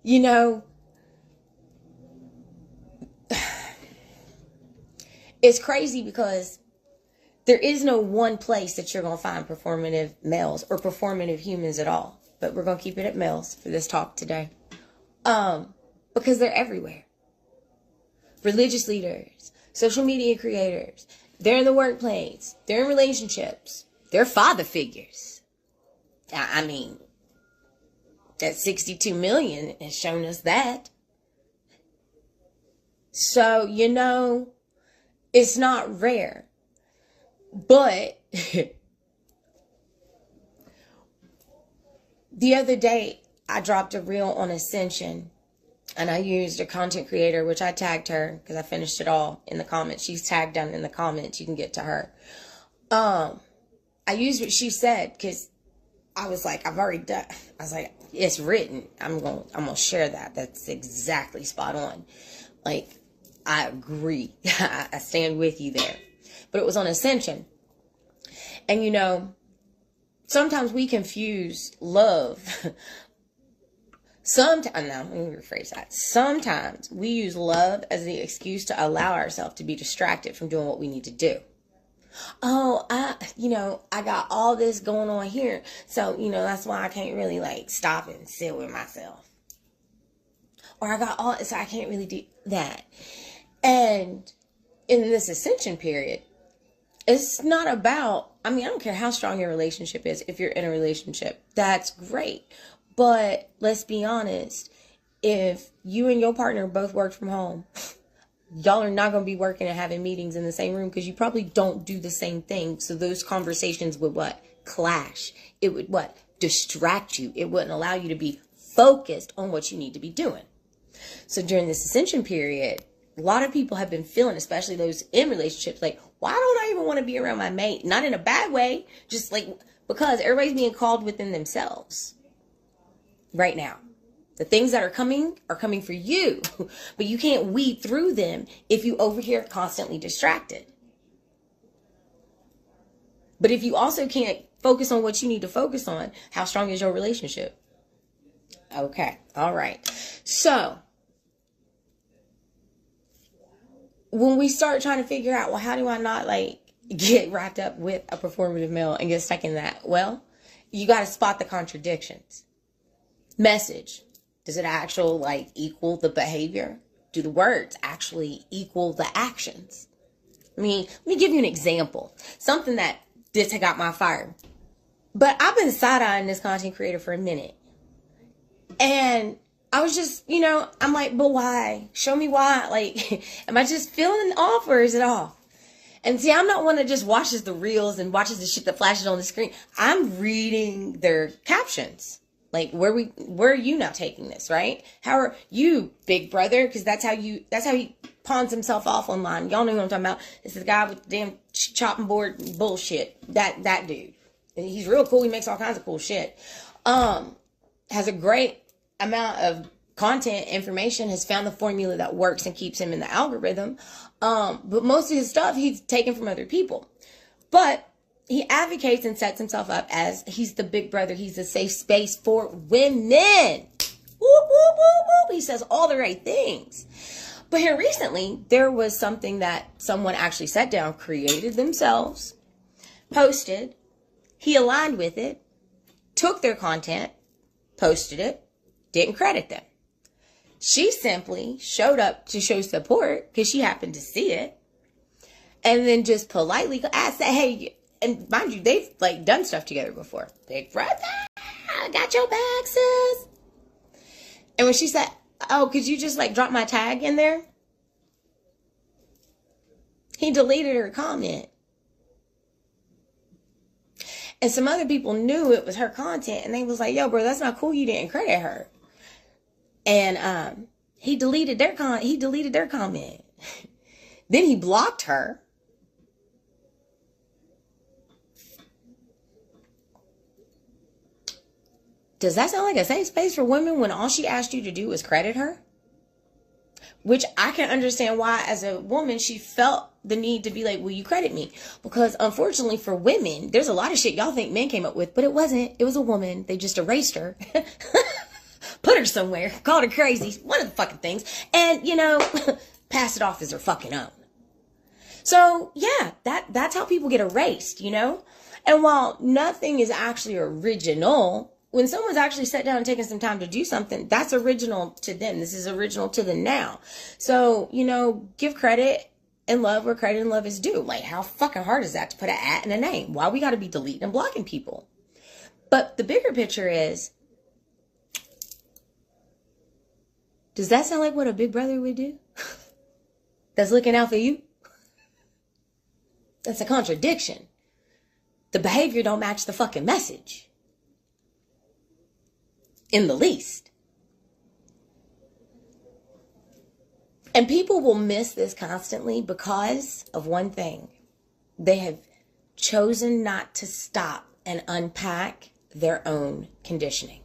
you know, it's crazy because there is no one place that you're going to find performative males or performative humans at all. But we're going to keep it at males for this talk today. Because they're everywhere. Religious leaders, social media creators, they're in the workplace, they're in relationships, they're father figures. I mean, that 62 million has shown us that. So, you know, it's not rare. But the other day, I dropped a reel on Ascension. And I used a content creator, which I tagged her because I finished it all in the comments. She's tagged down in the comments. You can get to her. I used what she said because I was like, I've already done. I was like, it's written. I'm gonna share that. That's exactly spot on. Like, I agree. I stand with you there. But it was on Ascension. And you know, sometimes we confuse love. Sometimes, no, let me rephrase that. Sometimes we use love as the excuse to allow ourselves to be distracted from doing what we need to do. Oh, I got all this going on here. So, that's why I can't really like stop and sit with myself. Or so I can't really do that. And in this ascension period, it's not about, I don't care how strong your relationship is. If you're in a relationship, that's great. But let's be honest, if you and your partner both work from home, y'all are not going to be working and having meetings in the same room because you probably don't do the same thing. So those conversations would clash. It would distract you. It wouldn't allow you to be focused on what you need to be doing. So during this ascension period, a lot of people have been feeling, especially those in relationships, like, why don't I even want to be around my mate? Not in a bad way, just like because everybody's being called within themselves. Right now, the things that are coming for you, but you can't weed through them if you over here constantly distracted. But if you also can't focus on what you need to focus on, how strong is your relationship? Okay. All right. So when we start trying to figure out, well, how do I not get wrapped up with a performative male and get stuck in that? Well, you got to spot the contradictions. Message. Does it actually equal the behavior? Do the words actually equal the actions? Let me give you an example. Something that this got my fire. But I've been side-eyeing this content creator for a minute. And I was just, I'm like, but why? Show me why. Am I just feeling off or is it off? And see, I'm not one that just watches the reels and watches the shit that flashes on the screen. I'm reading their captions. Where are you now taking this, right? How are you, big brother? Because that's how he pawns himself off online. Y'all know who I'm talking about. It's the guy with the damn chopping board bullshit. That dude. And he's real cool. He makes all kinds of cool shit. Has a great amount of content, information, has found the formula that works and keeps him in the algorithm. But most of his stuff he's taken from other people. But he advocates and sets himself up as he's the big brother. He's a safe space for women. Whoop, whoop, whoop, whoop. He says all the right things. But here recently, there was something that someone actually sat down, created themselves, posted. He aligned with it, took their content, posted it, didn't credit them. She simply showed up to show support because she happened to see it. And then just politely asked that, hey, and mind you, they've done stuff together before. Big brother, I got your back, sis. And when she said, oh, could you just drop my tag in there? He deleted her comment. And some other people knew it was her content. And they was like, yo, bro, that's not cool. You didn't credit her. And he deleted their comment. Then he blocked her. Does that sound like a safe space for women when all she asked you to do was credit her? Which I can understand why, as a woman, she felt the need to be like, will you credit me? Because unfortunately for women, there's a lot of shit y'all think men came up with, but it wasn't. It was a woman. They just erased her put her somewhere, called her crazy, one of the fucking things, and, you know, pass it off as her fucking own. So, yeah, that's how people get erased, you know? And while nothing is actually original, when someone's actually sat down and taken some time to do something, that's original to them. This is original to them now. So, you know, give credit and love where credit and love is due. Like, how fucking hard is that to put an at in a name? Why we got to be deleting and blocking people? But the bigger picture is, does that sound like what a big brother would do? That's looking out for you? That's a contradiction. The behavior don't match the fucking message. In the least. And people will miss this constantly because of one thing. They have chosen not to stop and unpack their own conditioning.